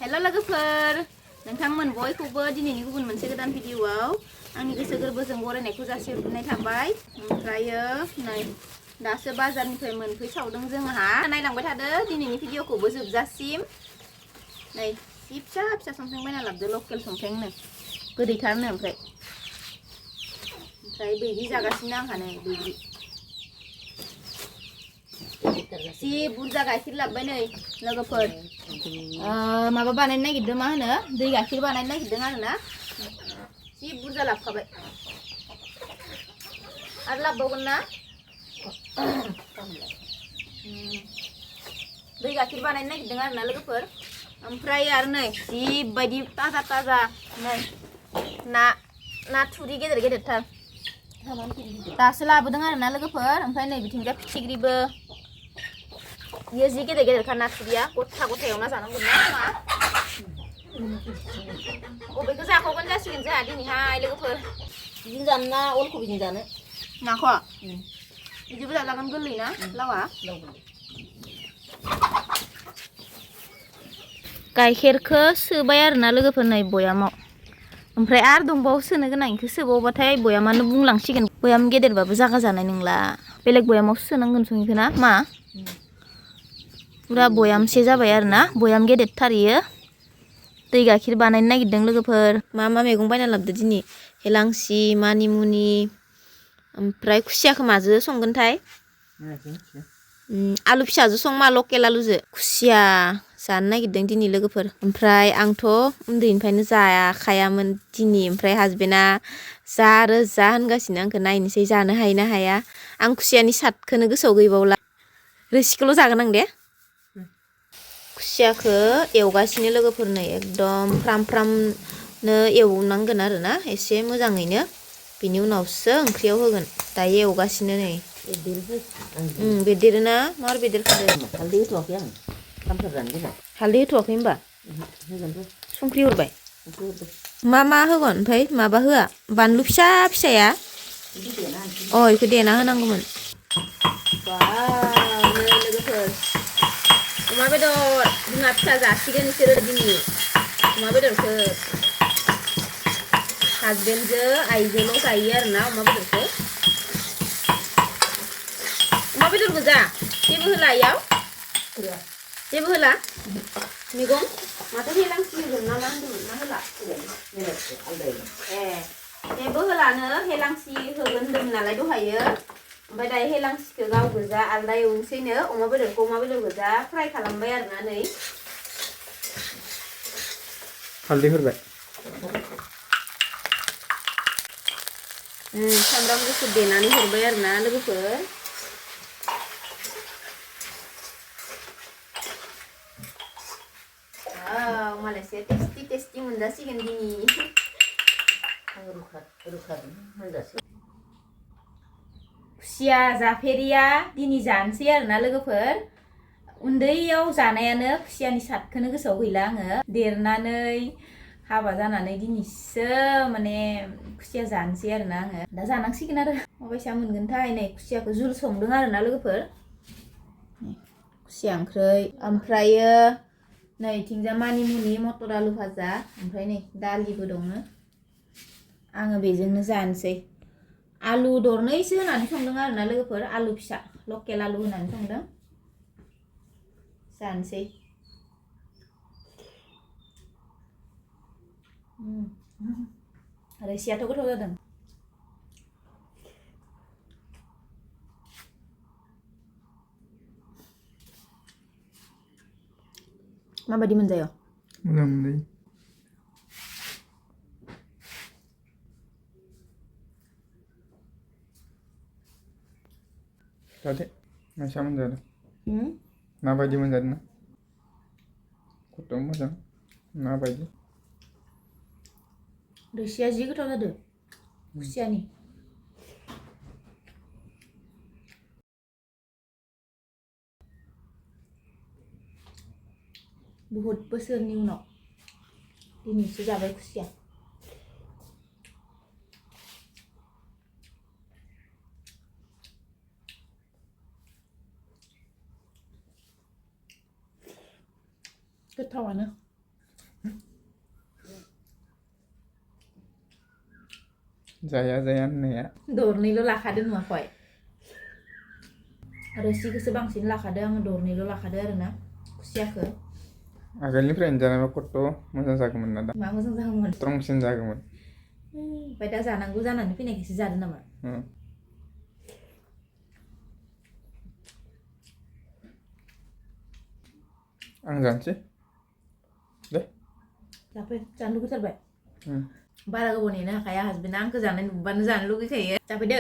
Hello लोगोफोर नोंथांमोन बयखौबो दिनैनि गुबुन मोनसे गोदान भिडिअआव आंनि गोसो गोरबोजों बरायनायखौ जासिहरनाय थाबाय ओमफ्रायो नै दासो बाजारनिफ्राय मोनफैसावदों जोंहा नायलांबाय थादो दिनैनि भिडिअखौबो जोबजासिम नै जि फिसा फिसा संफ्रें बायना लाबोदो लकेल संफ्रेंनो गोदैथारनो ओमफ्राय बैग्रि जागासिनो आंहा नै बैग्रि जि बुरजा गाइखेर लाबोबाय नै लोगोफोर माबा बानायनो नागिरदों मा होनो दै गाइखेर बानायनो नागिरदों आरोना जि बुरजा लाबोखाबाय आरो लाबोबावगोन ना दै गाइखेर बानायनो नागिरदों आरोना लोगोफोर ओमफ्राय आरो नै जिबायदि ताजा ताजा नै ना थुरि गेदेर गेदेरथार दासो लाबोदों आरोना लोगोफोर ओमफ्राय नै बिथिंजाय फिथिख्रिबो ये जी गेदेर गेदेरखा ना थुरिया गथा गथा एवना जानांगोन ना मा बबेखौ जाखावगोन जासिगोन जोंहा दिनैहाय लोगोफोर बिदिनो जानो ना अलखबिजों जानो नाखौ बिदिबो जाजागोन गोरलै ना लावा गाइखेरखौ सोबाय आरोना लोगोफोर नै बयामाव ओमफ्राय आरो दंबावो सोनो गोनां इखौ सोबावबाथाय बयामानो बुंलांसिगोन बयाम गेदेरबाबो जागा जानाय नंला बेलेग बयामावसो सोनांगोन संइखौ ना मा पुरा बयामसे जाबाय आरोना बयाम गेदेरथार इयो दै गाइखेर बानायनो नागिरदों लोगोफोर मा मा मैगं बायना लाबोदो दिनै हेलांसि मानिमुनि ओमफ्राय खुसियाखौ माजों संगोनथाय आलु फिसाजों सं मा लकेल आलुजों खुसिया जानो नागिरदों दिनै लोगोफोर ओमफ्राय आंथ' उन्दैनिफ्रायनो जाखायामोन दिनै ओमफ्राय हासबेन्डआ जा आरो जा होनगासिनो आंखौ नायनोसै जानो हायो ना हाया आं खुसियानि सादखौनो गोसोआव गैबावला रोसिखौल' जागोन आं दे खुसियाखौ एवगासिनो लोगोफोरनो एकदम फ्राम फ्रामनो एवनांगोन आरोना एसे मोजाङैनो बिनि उनावसो ओंख्रियाव होगोन दायो एवगासिनो नै बेदेरोना मार बेदेरखादो हालदै होथ'वाखै आं खामथार जानो दोनबाय हालदै होथ'वाखै होनबा संख्रि हरबाय मा मा होगोन ओमफ्राय माबा होआ बानलु फिसा फिसाया इखौ देना होनांगौमोन लोगोफोर अमा बेदर बिमा फिसा जासिगोन बिसोरो दिनै अमा बेदरखौ हासबेन्डजों आइजोल' जायो आरोना अमा बेदरखौ अमा बेदर गोजा जेबो होला इयाव जेबो होला मैगं माथो हेलांसि होगोन ना मा होनदोंमोन ना होला जेबो होलानो हेलांसि होगोन होन्दोंमोन नालाय दहायो ओमफ्राय दायो हेलांसिखौ गाव गोजा आलदा एवनोसैनो अमा बेदरखौ अमा बेदर गोजा फ्राय खालामबाय आरोना नै हालदै हरबाय सामब्राम गुफुर देनानै हरबाय आरोना लोगोफोर मालायसे टेस्टि टेस्टि मोनजासिगोन दिनै खुसिया जाफेरिया दिनै जानोसै आरोना लोगोफोर उन्दैयाव जानायानो खुसियानि सादखौनो गोसोआव गैला आङो देरनानै हाबा जानानै दिनैसो माने खुसिया जानोसै आरोना आङो दा जानांसिगोन आरो माबायसा मोनगोनथाय नै खुसियाखौ जुल संदों आरोना लोगोफोर खुसिया ओंख्रै ओमफ्रायो नै इथिंजा मानिमुनि मटर आलु भाजा ओमफ्राय नै दालिबो दङ आङो बेजोंनो जानोसै आलु दरनैसो होनानै संदों आरोना लोगोफोर आलु फिसा लकेल आलु होनानै संदों जानोसै रोसियाथ' गोथाव जादों माबायदि मोनजायो मोजां मोनजायो जादो मायसा मोनजादों माबायदि मोनजादों ना खथ' मोजां माबायदि रोसिया जि गोथाव जादों खुसियानि बहुत बोसोरनि उनाव दिनैसो जाबाय खुसिया गोथावानो जाया जाया होननाया दरनैल' लाखादो नुवाखै रोसिखौसो बांसिन लाखादो आङो दरनैल' लाखादो आरोना खुसियाखौ आगोलनिफ्रायनो जानायबा खथ' मोजां जागौमोन ना दा मा मोजां जागौमोन स्ट्रंसिन जागौमोन ओमफ्राय दा जानांगौ जानानै फैनायखायसो जादो नामा आं जानोसै दे जाफै जानो लुगैथारबाय बारा गोबाव नेनो हाखाया हासबेन्डआ आंखौ जानाय नुबानो जानो लुगैखायो जाफैदो